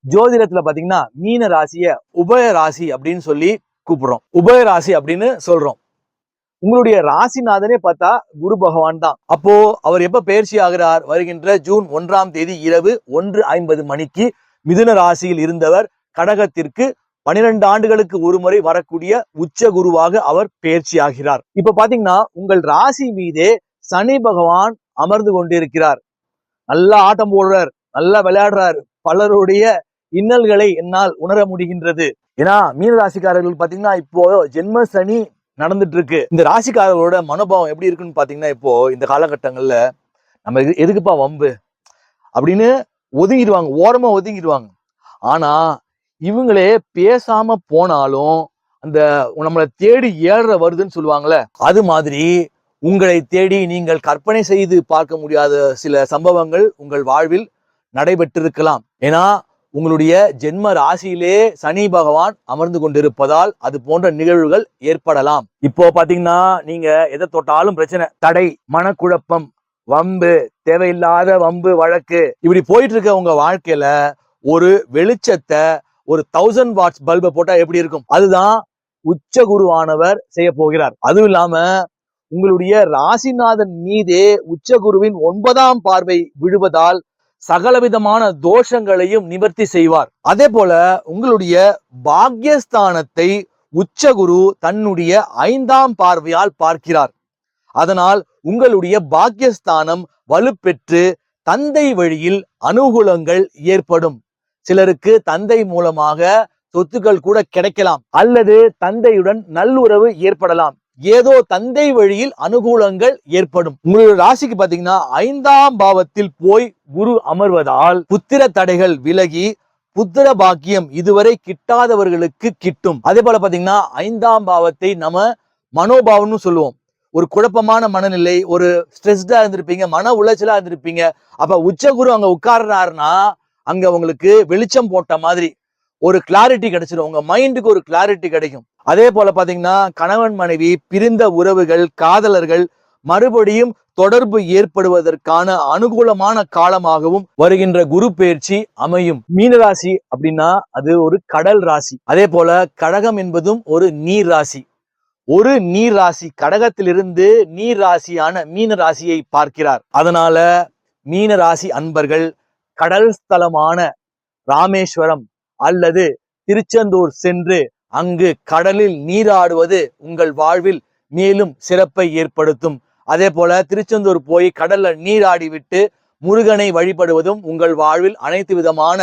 ஜோதிடத்துல பாத்தீங்கன்னா மீன ராசிய உபய ராசி அப்படின்னு சொல்லி கூப்பிடுறோம். உபய ராசி அப்படின்னு சொல்றோம். உங்களுடைய ராசிநாதனே பார்த்தா குரு பகவான் தான். அப்போ அவர் எப்ப பயிற்சி ஆகிறார்? வருகின்ற ஜூன் 1ஆம் தேதி இரவு 1:50 மணிக்கு மிதுன ராசியில் இருந்தவர் கடகத்திற்கு 12 ஆண்டுகளுக்கு ஒரு முறை வரக்கூடிய உச்ச குருவாக அவர் பயிற்சி ஆகிறார். இப்ப பாத்தீங்கன்னா உங்கள் ராசி மீதே சனி பகவான் அமர்ந்து கொண்டிருக்கிறார். நல்லா ஆட்டம் போடுறார், நல்லா விளையாடுறார். பலருடைய இன்னல்களை என்னால் உணர முடிகின்றது. ஏன்னா மீன ராசிக்காரர்கள் பாத்தீங்கன்னா இப்போ ஜென்ம சனி நடந்துட்டு இருக்கு. இந்த ராசிக்காரர்களோட மனோபாவம் எப்படி இருக்குன்னு பாத்தீங்கன்னா இப்போ இந்த காலகட்டங்கள்ல நம்ம எதுக்குப்பா வம்பு அப்படின்னு ஒதுங்கிடுவாங்க, ஓரமா ஒதுங்கிடுவாங்க. ஆனா இவங்களே பேசாம போனாலும் அந்த நம்மளை தேடி ஏற வருதுன்னு சொல்லுவாங்கல்ல, அது மாதிரி உங்களை தேடி நீங்கள் கற்பனை செய்து பார்க்க முடியாத சில சம்பவங்கள் உங்கள் வாழ்வில் நடைபெற்றிருக்கலாம். ஏன்னா உங்களுடைய ஜென்ம ராசியிலே சனி பகவான் அமர்ந்து கொண்டிருப்பதால் அது போன்ற நிகழ்வுகள் ஏற்படலாம். இப்போ பாத்தீங்கன்னா நீங்க எதை தொட்டாலும் பிரச்சனை, தடை, மனக்குழப்பம், வம்பு, தேவையில்லாத வம்பு வழக்கு, இப்படி போயிட்டு இருக்க உங்க வாழ்க்கையில ஒரு வெளிச்சத்தை, ஒரு 1000 வாட்ஸ் பல்பை போட்டா எப்படி இருக்கும்? அதுதான் உச்ச குருவானவர் செய்ய போகிறார். அதுவும் இல்லாம உங்களுடைய ராசிநாதன் மீதே உச்ச குருவின் 9ஆம் பார்வை விழுவதால் சகலவிதமான தோஷங்களையும் நிவர்த்தி செய்வார். அதே போல உங்களுடைய பாக்யஸ்தானத்தை உச்சகுரு தன்னுடைய 5ஆம் பார்வையால் பார்க்கிறார். அதனால் உங்களுடைய பாக்யஸ்தானம் வலுப்பெற்று தந்தை வழியில் அனுகூலங்கள் ஏற்படும். சிலருக்கு தந்தை மூலமாக சொத்துக்கள் கூட கிடைக்கலாம், அல்லது தந்தையுடன் நல்லுறவு ஏற்படலாம். ஏதோ தந்தை வழியில் அனுகூலங்கள் ஏற்படும். உங்களுடைய ராசிக்கு பாத்தீங்கன்னா 5ஆம் பாவத்தில் போய் குரு அமர்வதால் புத்திர தடைகள் விலகி புத்திர பாக்கியம் இதுவரை கிட்டாதவர்களுக்கு கிட்டும். அதே போல பாத்தீங்கன்னா 5ஆம் பாவத்தை நம்ம மனோபாவம்னு சொல்லுவோம். ஒரு குழப்பமான மனநிலை, ஒரு ஸ்ட்ரெஸ்டா இருந்திருப்பீங்க, மன உளைச்சலா இருந்திருப்பீங்க. அப்ப உச்ச குரு அங்க உட்கார்றாருன்னா அங்க உங்களுக்கு வெளிச்சம் போட்ட மாதிரி ஒரு கிளாரிட்டி கிடைச்சிடும். உங்க மைண்டுக்கு ஒரு கிளாரிட்டி கிடைக்கும். அதே போல பாத்தீங்கன்னா கணவன் மனைவி பிரிந்த உறவுகள், காதலர்கள் மறுபடியும் தொடர்பு ஏற்படுவதற்கான அனுகூலமான காலமாகவும் வருகின்ற குரு பயிற்சி அமையும். மீனராசி அப்படின்னா அது ஒரு கடல் ராசி. அதே போல கடகம் என்பதும் ஒரு நீர் ராசி. ஒரு நீர் ராசி கடகத்திலிருந்து நீர் ராசியான மீன ராசியை பார்க்கிறார். அதனால மீன ராசி அன்பர்கள் கடல் ஸ்தலமான ராமேஸ்வரம் அல்லது திருச்செந்தூர் சென்று அங்கு கடலில் நீராடுவது உங்கள் வாழ்வில் மேலும் சிறப்பை ஏற்படுத்தும். அதே போல திருச்செந்தூர் போய் கடல்ல நீராடி விட்டு முருகனை வழிபடுவதும் உங்கள் வாழ்வில் அனைத்து விதமான